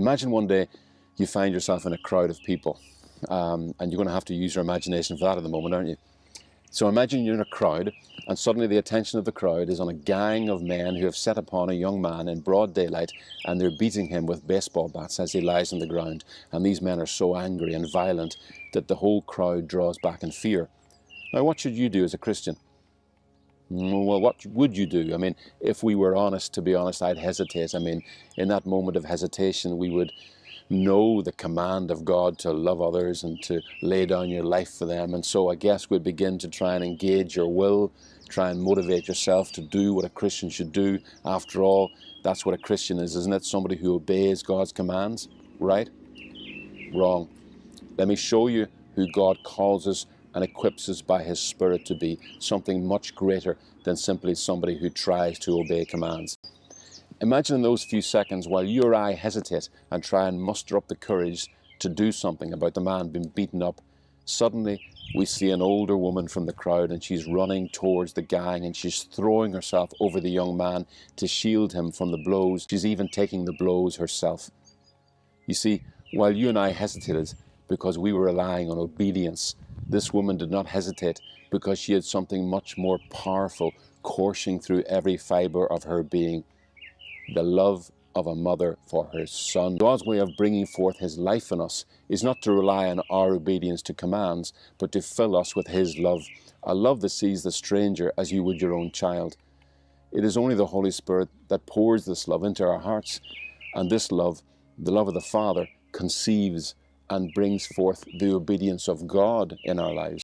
Imagine one day you find yourself in a crowd of people, and you're going to have to use your imagination for that at the moment, aren't you? So imagine you're in a crowd, and suddenly the attention of the crowd is on a gang of men who have set upon a young man in broad daylight, and they're beating him with baseball bats as he lies on the ground. And these men are so angry and violent that the whole crowd draws back in fear. Now, what should you do as a Christian? Well, what would you do? I mean, if we were honest, to be honest, I'd hesitate. I mean, in that moment of hesitation, we would know the command of God to love others and to lay down your life for them. And so I guess we'd begin to try and engage your will, try and motivate yourself to do what a Christian should do. After all, that's what a Christian is, isn't it? Somebody who obeys God's commands, right? Wrong. Let me show you who God calls us and equips us by His Spirit to be, something much greater than simply somebody who tries to obey commands. Imagine in those few seconds while you or I hesitate and try and muster up the courage to do something about the man being beaten up, suddenly we see an older woman from the crowd, and she's running towards the gang, and she's throwing herself over the young man to shield him from the blows. She's even taking the blows herself. You see, while you and I hesitated because we were relying on obedience, this woman did not hesitate because she had something much more powerful coursing through every fibre of her being: the love of a mother for her son. God's way of bringing forth His life in us is not to rely on our obedience to commands, but to fill us with His love, a love that sees the stranger as you would your own child. It is only the Holy Spirit that pours this love into our hearts, and this love, the love of the Father, conceives and brings forth the obedience of God in our lives.